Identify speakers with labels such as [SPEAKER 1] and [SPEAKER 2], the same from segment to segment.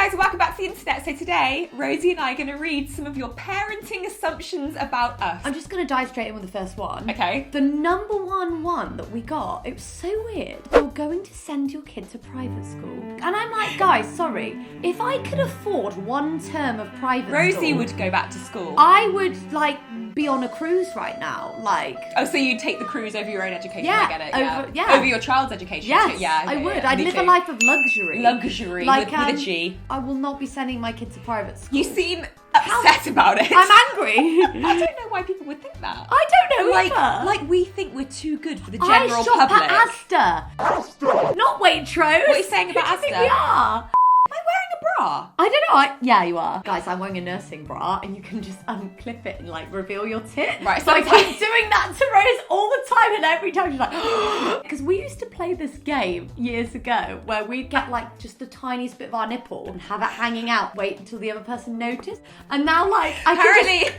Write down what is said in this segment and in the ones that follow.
[SPEAKER 1] guys, welcome back to the internet. So today, Rosie and I are going to read some of your parenting assumptions about us.
[SPEAKER 2] I'm just going to dive straight in with the first one.
[SPEAKER 1] Okay.
[SPEAKER 2] The number one that we got, it was so weird. You're going to send your kid to private school. And I'm like, guys, sorry. If I could afford one term of private school...
[SPEAKER 1] Rosie would go back to school.
[SPEAKER 2] I would, be on a cruise right now.
[SPEAKER 1] Oh, so you'd take the cruise over your own education?
[SPEAKER 2] Yeah,
[SPEAKER 1] I get it.
[SPEAKER 2] over
[SPEAKER 1] your child's education?
[SPEAKER 2] Yes,
[SPEAKER 1] Yeah,
[SPEAKER 2] I would.
[SPEAKER 1] Yeah,
[SPEAKER 2] I'd live a life of luxury.
[SPEAKER 1] Luxury, with a G.
[SPEAKER 2] I will not be sending my kid to private school.
[SPEAKER 1] You seem upset about it.
[SPEAKER 2] I'm angry.
[SPEAKER 1] I don't know why people would think that.
[SPEAKER 2] I don't know either.
[SPEAKER 1] Like we think we're too good for the general
[SPEAKER 2] I shop
[SPEAKER 1] public.
[SPEAKER 2] at Asda. Not Waitrose.
[SPEAKER 1] What are you saying about
[SPEAKER 2] Who do you
[SPEAKER 1] Asda?
[SPEAKER 2] think we are?
[SPEAKER 1] Am I wearing a bra?
[SPEAKER 2] I don't know. Yeah, you are. Guys, I'm wearing a nursing bra and you can just unclip it and reveal your tit.
[SPEAKER 1] Right,
[SPEAKER 2] so I keep doing that to Rose all the time and every time she's like, because we used to play this game years ago where we'd get just the tiniest bit of our nipple and have it hanging out, wait until the other person noticed. And now
[SPEAKER 1] apparently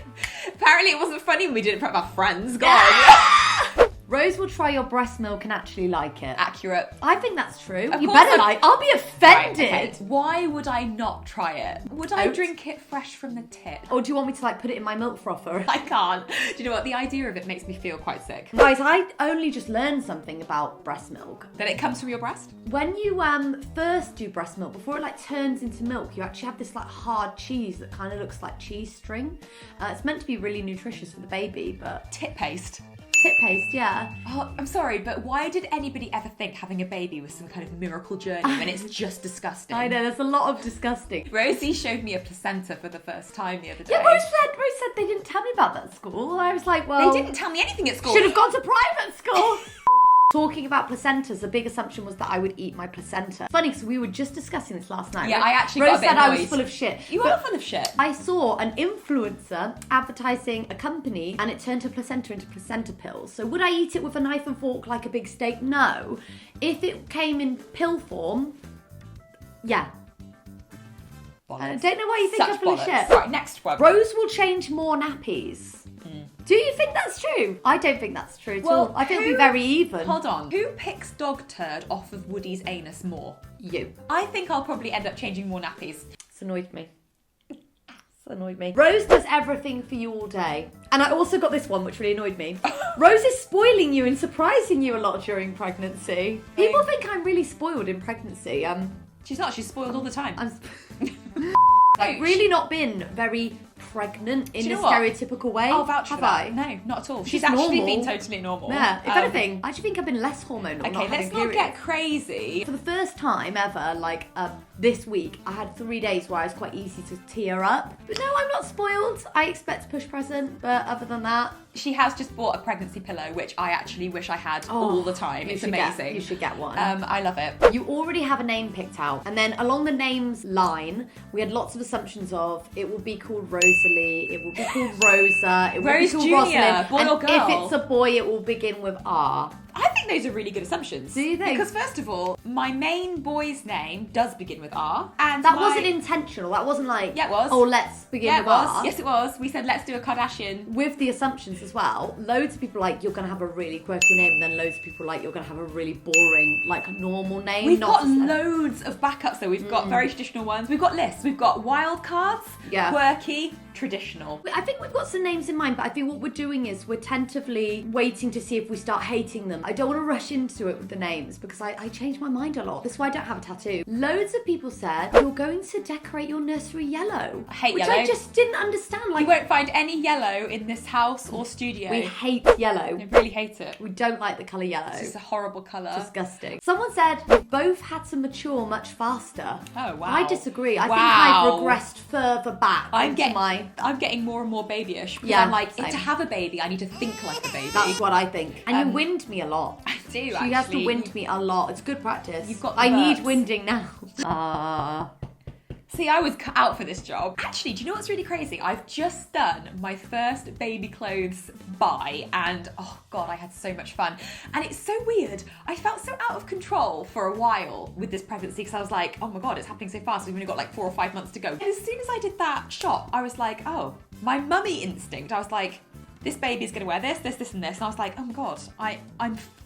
[SPEAKER 1] it wasn't funny when we did it in front of our friends. God.
[SPEAKER 2] Rose will try your breast milk and actually like it.
[SPEAKER 1] Accurate.
[SPEAKER 2] I think that's true.
[SPEAKER 1] Of
[SPEAKER 2] You
[SPEAKER 1] course
[SPEAKER 2] better I'll be offended.
[SPEAKER 1] Right, okay. Why would I not try it? Would I drink it fresh from the tip?
[SPEAKER 2] Or do you want me to put it in my milk frother?
[SPEAKER 1] I can't. Do you know what? The idea of it makes me feel quite sick.
[SPEAKER 2] Guys, I only just learned something about breast milk.
[SPEAKER 1] That it comes from your breast?
[SPEAKER 2] When you first do breast milk, before it turns into milk, you actually have this hard cheese that kind of looks like cheese string. It's meant to be really nutritious for the baby, but...
[SPEAKER 1] Tit paste.
[SPEAKER 2] Tit paste, yeah.
[SPEAKER 1] Oh, I'm sorry, but why did anybody ever think having a baby was some kind of miracle journey when it's just disgusting?
[SPEAKER 2] I know, there's a lot of disgusting.
[SPEAKER 1] Rosie showed me a placenta for the first time the other day.
[SPEAKER 2] Yeah, Rose said they didn't tell me about that at school. I was like, well...
[SPEAKER 1] They didn't tell me anything at school.
[SPEAKER 2] Should have gone to private school. Talking about placentas, the big assumption was that I would eat my placenta. It's funny because we were just discussing this last night.
[SPEAKER 1] Yeah, I actually
[SPEAKER 2] Rose
[SPEAKER 1] got a bit
[SPEAKER 2] said I was
[SPEAKER 1] annoyed.
[SPEAKER 2] full of shit.
[SPEAKER 1] You are full of shit.
[SPEAKER 2] I saw an influencer advertising a company and it turned her placenta into placenta pills. So would I eat it with a knife and fork like a big steak? No. If it came in pill form, yeah. I don't know why you think I'm full of shit.
[SPEAKER 1] Right, next one.
[SPEAKER 2] Rose will change more nappies. Do you think that's true? I don't think that's true at all. I think it'll be very even.
[SPEAKER 1] Hold on. Who picks dog turd off of Woody's anus more?
[SPEAKER 2] You.
[SPEAKER 1] I think I'll probably end up changing more nappies.
[SPEAKER 2] It's annoyed me. Rose does everything for you all day. And I also got this one, which really annoyed me. Rose is spoiling you and surprising you a lot during pregnancy. People think I'm really spoiled in pregnancy.
[SPEAKER 1] She's not. She's spoiled all the time.
[SPEAKER 2] I've really not been very pregnant in a stereotypical way.
[SPEAKER 1] I'll vouch for that.
[SPEAKER 2] I?
[SPEAKER 1] No, not at all. She's
[SPEAKER 2] Just
[SPEAKER 1] actually
[SPEAKER 2] normal.
[SPEAKER 1] been totally normal.
[SPEAKER 2] Yeah, if anything, I actually think I've been less hormonal.
[SPEAKER 1] Okay, let's not get crazy.
[SPEAKER 2] For the first time ever, this week, I had 3 days where I was quite easy to tear up. But no, I'm not spoiled. I expect a push present, but other than that...
[SPEAKER 1] She has just bought a pregnancy pillow, which I actually wish I had all the time. It's amazing.
[SPEAKER 2] You should get one.
[SPEAKER 1] I love it.
[SPEAKER 2] You already have a name picked out. And then along the names line, we had lots of assumptions of it will be called Rosalie, it will be called Rosa, it will
[SPEAKER 1] Rose
[SPEAKER 2] be called
[SPEAKER 1] Junior,
[SPEAKER 2] Rosalind.
[SPEAKER 1] boy
[SPEAKER 2] and
[SPEAKER 1] or girl.
[SPEAKER 2] if it's a boy, it will begin with R.
[SPEAKER 1] I think those are really good assumptions.
[SPEAKER 2] Do you think?
[SPEAKER 1] Because first of all, my main boy's name does begin with R. And
[SPEAKER 2] that wasn't intentional. That wasn't
[SPEAKER 1] Yeah, it was.
[SPEAKER 2] oh, let's begin with R.
[SPEAKER 1] Yes, it was. We said, let's do a Kardashian.
[SPEAKER 2] With the assumptions as well, loads of people are you're going to have a really quirky name, and then loads of people are you're going to have a really boring, normal name.
[SPEAKER 1] We've got loads of backups, though. We've got very traditional ones. We've got lists. We've got wild cards, quirky, traditional.
[SPEAKER 2] I think we've got some names in mind, but I think what we're doing is we're tentatively waiting to see if we start hating them. I don't want to rush into it with the names because I change my mind a lot. That's why I don't have a tattoo. Loads of people said you're going to decorate your nursery yellow.
[SPEAKER 1] I hate
[SPEAKER 2] yellow. Which I just didn't understand.
[SPEAKER 1] You won't find any yellow in this house or studio.
[SPEAKER 2] We hate yellow.
[SPEAKER 1] I really hate it.
[SPEAKER 2] We don't like the colour yellow.
[SPEAKER 1] It's just a horrible colour.
[SPEAKER 2] Disgusting. Someone said you both had to mature much faster.
[SPEAKER 1] Oh, wow.
[SPEAKER 2] I disagree. I think I've regressed further back
[SPEAKER 1] I'm getting more and more babyish. Because I'm to have a baby, I need to think like a baby.
[SPEAKER 2] That's what I think. And you wind me a lot.
[SPEAKER 1] I do,
[SPEAKER 2] actually. You have to wind me a lot. It's good practice.
[SPEAKER 1] You've got
[SPEAKER 2] I need winding now.
[SPEAKER 1] See, I was cut out for this job. Actually, do you know what's really crazy? I've just done my first baby clothes buy and oh God, I had so much fun. And it's so weird. I felt so out of control for a while with this pregnancy because I was like, oh my God, it's happening so fast. We've only got 4 or 5 months to go. And as soon as I did that shop, I was like, oh, my mummy instinct. I was like, this baby's gonna wear this, this, and this. And I was like, oh my God,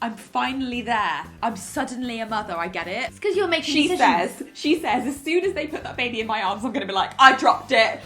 [SPEAKER 1] I'm finally there. I'm suddenly a mother, I get it.
[SPEAKER 2] It's because you're making
[SPEAKER 1] She
[SPEAKER 2] decisions.
[SPEAKER 1] says, as soon as they put that baby in my arms, I'm gonna be like, I dropped it.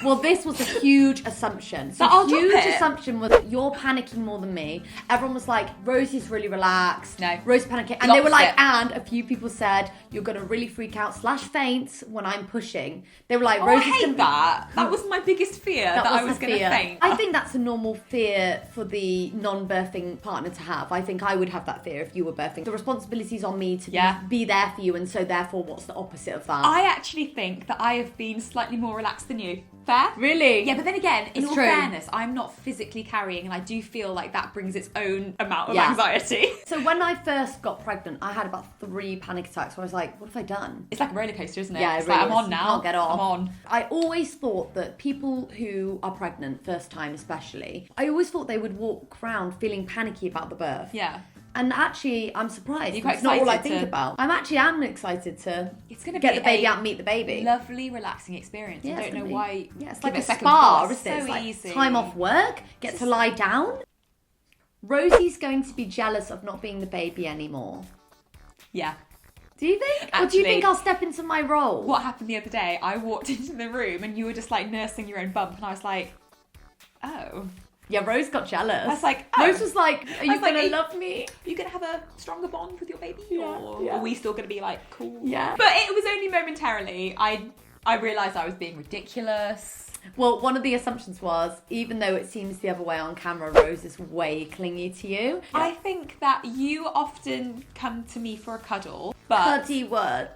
[SPEAKER 2] Well, this was a huge assumption. So
[SPEAKER 1] But I'll
[SPEAKER 2] the
[SPEAKER 1] drop
[SPEAKER 2] huge
[SPEAKER 1] it.
[SPEAKER 2] assumption was that you're panicking more than me. Everyone was like, Rosie's really relaxed.
[SPEAKER 1] No.
[SPEAKER 2] Rosie's panicking. And
[SPEAKER 1] The
[SPEAKER 2] they were like,
[SPEAKER 1] opposite.
[SPEAKER 2] and a few people said, you're going to really freak out / faint when I'm pushing. They were like,
[SPEAKER 1] Oh, I
[SPEAKER 2] Rosie's
[SPEAKER 1] hate
[SPEAKER 2] gonna be-
[SPEAKER 1] that. That was my biggest fear, that I was
[SPEAKER 2] the
[SPEAKER 1] going to
[SPEAKER 2] fear.
[SPEAKER 1] faint.
[SPEAKER 2] I think that's a normal fear for the non-birthing partner to have. I think I would have that fear if you were birthing. The responsibility's on me to
[SPEAKER 1] Yeah.
[SPEAKER 2] be there for you, and so therefore, what's the opposite of that?
[SPEAKER 1] I actually think that I have been slightly more relaxed than you. Fair?
[SPEAKER 2] Really?
[SPEAKER 1] Yeah, but then again, in
[SPEAKER 2] That's
[SPEAKER 1] all
[SPEAKER 2] true.
[SPEAKER 1] fairness, I'm not physically carrying, and I do feel like that brings its own amount of
[SPEAKER 2] Yeah.
[SPEAKER 1] anxiety.
[SPEAKER 2] So when I first got pregnant, I had about 3 panic attacks where I was like, what have I done?
[SPEAKER 1] It's like a roller coaster, isn't it?
[SPEAKER 2] Yeah, it
[SPEAKER 1] it's
[SPEAKER 2] really
[SPEAKER 1] like, I'm
[SPEAKER 2] is.
[SPEAKER 1] on
[SPEAKER 2] You
[SPEAKER 1] now.
[SPEAKER 2] can't get off.
[SPEAKER 1] I'm on.
[SPEAKER 2] I always thought that people who are pregnant, first time especially, I always thought they would walk around feeling panicky about the birth.
[SPEAKER 1] Yeah.
[SPEAKER 2] And actually, I'm surprised.
[SPEAKER 1] You're quite
[SPEAKER 2] It's not all I
[SPEAKER 1] excited
[SPEAKER 2] think
[SPEAKER 1] to-
[SPEAKER 2] about. I'm excited to
[SPEAKER 1] It's going to
[SPEAKER 2] get
[SPEAKER 1] be
[SPEAKER 2] the baby
[SPEAKER 1] a
[SPEAKER 2] out and meet the baby.
[SPEAKER 1] lovely, relaxing experience.
[SPEAKER 2] Yeah,
[SPEAKER 1] I
[SPEAKER 2] it's
[SPEAKER 1] don't know
[SPEAKER 2] gonna be-
[SPEAKER 1] why.
[SPEAKER 2] Yeah, it's
[SPEAKER 1] give
[SPEAKER 2] like
[SPEAKER 1] it
[SPEAKER 2] a
[SPEAKER 1] second
[SPEAKER 2] spa,
[SPEAKER 1] thought.
[SPEAKER 2] isn't it? It's
[SPEAKER 1] So
[SPEAKER 2] like
[SPEAKER 1] easy.
[SPEAKER 2] time off work, get to lie down. Rosie's going to be jealous of not being the baby anymore.
[SPEAKER 1] Yeah.
[SPEAKER 2] Do you think? Or do you
[SPEAKER 1] Actually-
[SPEAKER 2] think I'll step into my role?
[SPEAKER 1] What happened the other day, I walked into the room and you were just like nursing your own bump, and I was like, oh.
[SPEAKER 2] Yeah, Rose got jealous.
[SPEAKER 1] I was like, oh.
[SPEAKER 2] Rose was like, are you
[SPEAKER 1] was like,
[SPEAKER 2] going to
[SPEAKER 1] are-
[SPEAKER 2] love me?
[SPEAKER 1] Are you going to have a stronger bond with your baby?
[SPEAKER 2] Yeah,
[SPEAKER 1] Or
[SPEAKER 2] yeah.
[SPEAKER 1] are we still going to be like, cool?
[SPEAKER 2] Yeah.
[SPEAKER 1] But it was only momentarily. I realised I was being ridiculous.
[SPEAKER 2] Well, one of the assumptions was, even though it seems the other way on camera, Rose is way clingy to you.
[SPEAKER 1] I think that you often come to me for a cuddle, but
[SPEAKER 2] Cuddy word.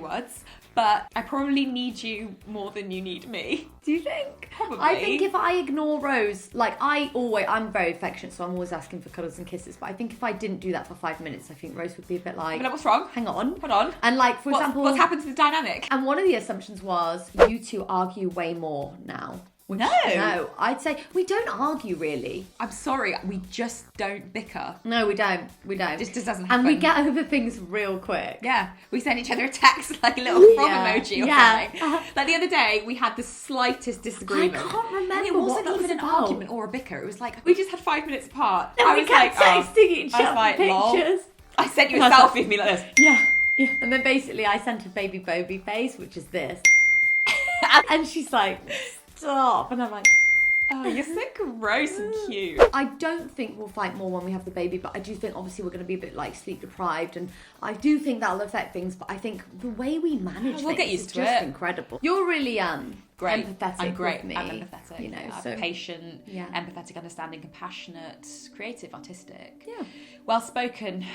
[SPEAKER 1] words, but I probably need you more than you need me.
[SPEAKER 2] Do you think?
[SPEAKER 1] Probably.
[SPEAKER 2] I think if I ignore Rose, like I'm very affectionate, so I'm always asking for cuddles and kisses, but I think if I didn't do that for 5 minutes, I think Rose would be a bit like,
[SPEAKER 1] But what's wrong?
[SPEAKER 2] hang on.
[SPEAKER 1] Hold on.
[SPEAKER 2] And like, for example...
[SPEAKER 1] What's happened to the dynamic?
[SPEAKER 2] And one of the assumptions was, you two argue way more now. Which,
[SPEAKER 1] No.
[SPEAKER 2] No, I'd say, we don't argue really.
[SPEAKER 1] I'm sorry, we just don't bicker.
[SPEAKER 2] No, we don't. We don't.
[SPEAKER 1] It just doesn't happen.
[SPEAKER 2] And we get over things real quick.
[SPEAKER 1] Yeah, we send each other a text like a little frog
[SPEAKER 2] Yeah.
[SPEAKER 1] emoji or
[SPEAKER 2] Yeah.
[SPEAKER 1] something. Like the other day, we had the slightest disagreement.
[SPEAKER 2] I can't remember
[SPEAKER 1] And it
[SPEAKER 2] what
[SPEAKER 1] wasn't
[SPEAKER 2] that
[SPEAKER 1] even
[SPEAKER 2] was
[SPEAKER 1] an
[SPEAKER 2] about.
[SPEAKER 1] argument or a bicker. It was like we just had 5 minutes apart.
[SPEAKER 2] Then
[SPEAKER 1] I
[SPEAKER 2] we
[SPEAKER 1] was
[SPEAKER 2] kept
[SPEAKER 1] like,
[SPEAKER 2] texting each
[SPEAKER 1] I was
[SPEAKER 2] other
[SPEAKER 1] like, lol.
[SPEAKER 2] pictures.
[SPEAKER 1] I sent you a
[SPEAKER 2] And I was
[SPEAKER 1] selfie of me like this.
[SPEAKER 2] Yeah. Yeah. And then basically I sent a baby Bobby face, which is this. And she's like, stop. And I'm like,
[SPEAKER 1] Oh, you're so gross and cute.
[SPEAKER 2] I don't think we'll fight more when we have the baby, but I do think obviously we're going to be a bit like sleep deprived, and I do think that'll affect things, but I think the way we manage
[SPEAKER 1] We'll
[SPEAKER 2] things
[SPEAKER 1] get used
[SPEAKER 2] is
[SPEAKER 1] to
[SPEAKER 2] just
[SPEAKER 1] it.
[SPEAKER 2] incredible. You're really
[SPEAKER 1] Great.
[SPEAKER 2] empathetic
[SPEAKER 1] I'm great.
[SPEAKER 2] with me.
[SPEAKER 1] I'm empathetic.
[SPEAKER 2] You know,
[SPEAKER 1] I'm
[SPEAKER 2] so
[SPEAKER 1] patient,
[SPEAKER 2] Yeah.
[SPEAKER 1] empathetic, understanding, compassionate, creative, artistic.
[SPEAKER 2] Yeah.
[SPEAKER 1] Well spoken.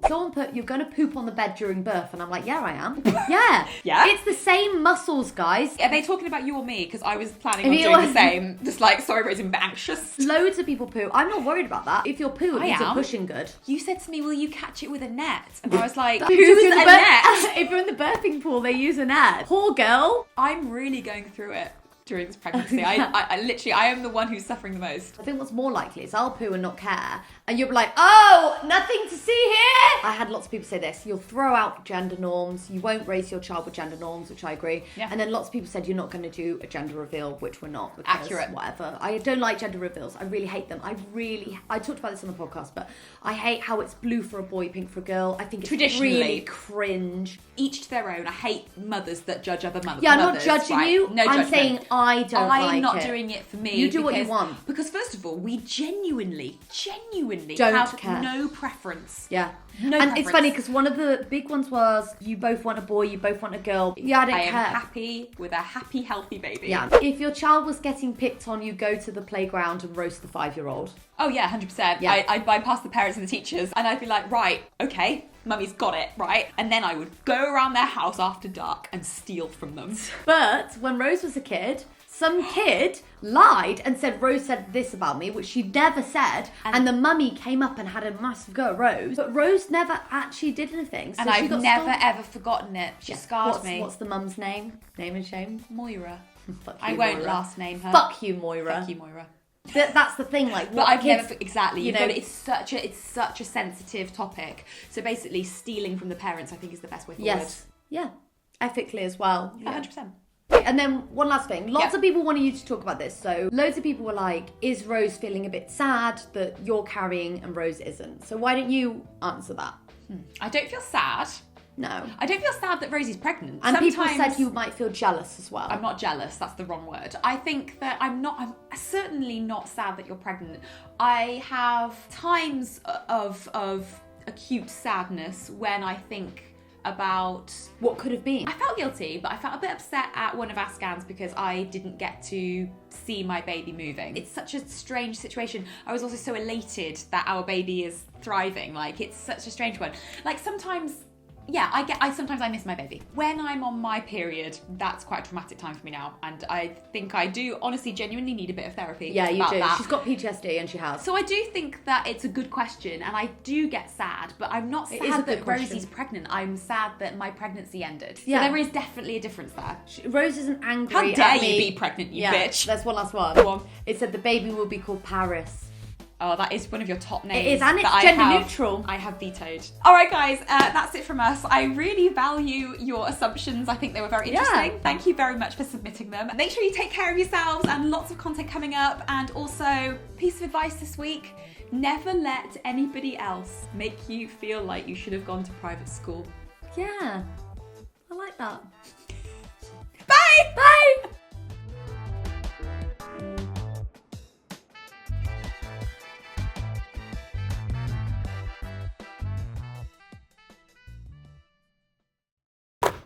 [SPEAKER 2] Someone put, you're going to poop on the bed during birth, and I'm like, yeah, I am. Yeah.
[SPEAKER 1] Yeah?
[SPEAKER 2] It's the same muscles, guys.
[SPEAKER 1] Are they talking about you or me? Because I was planning on
[SPEAKER 2] If you
[SPEAKER 1] doing the
[SPEAKER 2] want-
[SPEAKER 1] same. Just like, sorry, Rosie, I'm a bit anxious.
[SPEAKER 2] Loads of people poo. I'm not worried about that. If you're poo, it
[SPEAKER 1] I
[SPEAKER 2] means you're
[SPEAKER 1] am.
[SPEAKER 2] pushing good.
[SPEAKER 1] You said to me, will you catch it with a net? And I was like,
[SPEAKER 2] If
[SPEAKER 1] who's
[SPEAKER 2] you're in
[SPEAKER 1] a
[SPEAKER 2] the
[SPEAKER 1] net?
[SPEAKER 2] If you're in the birthing pool, they use a net. Poor girl.
[SPEAKER 1] I'm really going through it during this pregnancy. I literally, I am the one who's suffering the most.
[SPEAKER 2] I think what's more likely is I'll poo and not care, and you'll be like, oh, nothing to see here. I had lots of people say this. You'll throw out gender norms. You won't raise your child with gender norms, which I agree.
[SPEAKER 1] Yeah.
[SPEAKER 2] And then lots of people said you're not going to do a gender reveal, which we're not. Because
[SPEAKER 1] Accurate.
[SPEAKER 2] Whatever. I don't like gender reveals. I really hate them. I talked about this on the podcast, but I hate how it's blue for a boy, pink for a girl. I think it's
[SPEAKER 1] Traditionally.
[SPEAKER 2] really cringe.
[SPEAKER 1] Each to their own. I hate mothers that judge other mothers.
[SPEAKER 2] Yeah, I'm not judging
[SPEAKER 1] right?
[SPEAKER 2] you.
[SPEAKER 1] No
[SPEAKER 2] I'm
[SPEAKER 1] judgment.
[SPEAKER 2] saying I don't like
[SPEAKER 1] I'm not
[SPEAKER 2] it.
[SPEAKER 1] doing it for me.
[SPEAKER 2] You do what you
[SPEAKER 1] because-
[SPEAKER 2] want.
[SPEAKER 1] Because first of all, we genuinely
[SPEAKER 2] Don't
[SPEAKER 1] have
[SPEAKER 2] care.
[SPEAKER 1] no preference.
[SPEAKER 2] Yeah.
[SPEAKER 1] No
[SPEAKER 2] and it's
[SPEAKER 1] preference.
[SPEAKER 2] funny because one of the big ones was you both want a boy, you both want a girl. Yeah, I don't
[SPEAKER 1] I am
[SPEAKER 2] care.
[SPEAKER 1] happy with a happy, healthy baby.
[SPEAKER 2] Yeah. If your child was getting picked on, you go to the playground and roast the 5-year-old.
[SPEAKER 1] Oh yeah, 100%.
[SPEAKER 2] Yeah.
[SPEAKER 1] I'd bypass the parents and the teachers, and I'd be like, right, okay, mummy's got it, right? And then I would go around their house after dark and steal from them.
[SPEAKER 2] But when Rose was a kid, some kid lied and said Rose said this about me, which she never said, and the mummy came up and had a massive go at Rose. But Rose never actually did anything. So
[SPEAKER 1] And
[SPEAKER 2] she
[SPEAKER 1] I've
[SPEAKER 2] got
[SPEAKER 1] never
[SPEAKER 2] scarred.
[SPEAKER 1] ever forgotten it. She scarred me.
[SPEAKER 2] What's the mum's name? Name and shame?
[SPEAKER 1] Moira.
[SPEAKER 2] Fuck
[SPEAKER 1] I
[SPEAKER 2] you,
[SPEAKER 1] won't
[SPEAKER 2] Moira.
[SPEAKER 1] last name her.
[SPEAKER 2] Fuck you, Moira.
[SPEAKER 1] Fuck you, Moira.
[SPEAKER 2] That's the thing, like,
[SPEAKER 1] But
[SPEAKER 2] what
[SPEAKER 1] I've
[SPEAKER 2] kids,
[SPEAKER 1] never exactly.
[SPEAKER 2] you
[SPEAKER 1] You've got
[SPEAKER 2] know-
[SPEAKER 1] it. It's such a sensitive topic. So basically, stealing from the parents, I think, is the best way forward.
[SPEAKER 2] Yes. Yeah. Ethically as well.
[SPEAKER 1] 100%.
[SPEAKER 2] and then one last thing. Lots of people wanted you to talk about this. So loads of people were like, is Rose feeling a bit sad that you're carrying and Rose isn't? So why don't you answer that?
[SPEAKER 1] I don't feel sad.
[SPEAKER 2] No.
[SPEAKER 1] I don't feel sad that Rosie's pregnant.
[SPEAKER 2] And people said you might feel jealous as well.
[SPEAKER 1] I'm not jealous, that's the wrong word. I think that I'm certainly not sad that you're pregnant. I have times of acute sadness when I think about
[SPEAKER 2] what could have been.
[SPEAKER 1] I felt guilty, but I felt a bit upset at one of our scans because I didn't get to see my baby moving. It's such a strange situation. I was also so elated that our baby is thriving. Like, it's such a strange one. Like, sometimes, sometimes I miss my baby. When I'm on my period, that's quite a traumatic time for me now. And I think I do honestly, genuinely need a bit of therapy.
[SPEAKER 2] Yeah, you do.
[SPEAKER 1] That.
[SPEAKER 2] She's got PTSD and she has.
[SPEAKER 1] So I do think that it's a good question and I do get sad, but I'm not sad that Rosie's pregnant. I'm sad that my pregnancy ended. Yeah. So there is definitely a difference there.
[SPEAKER 2] Rose isn't angry
[SPEAKER 1] How dare
[SPEAKER 2] at me.
[SPEAKER 1] you be pregnant, you bitch.
[SPEAKER 2] There's one last one.
[SPEAKER 1] Go on.
[SPEAKER 2] It said the baby will be called Paris.
[SPEAKER 1] Oh, that is one of your top names.
[SPEAKER 2] It is, and it's gender neutral.
[SPEAKER 1] I have vetoed. All right, guys, that's it from us. I really value your assumptions. I think they were very interesting. Yeah. Thank you very much for submitting them. Make sure you take care of yourselves and lots of content coming up. And also, piece of advice this week, never let anybody else make you feel like you should have gone to private school.
[SPEAKER 2] Yeah, I like that.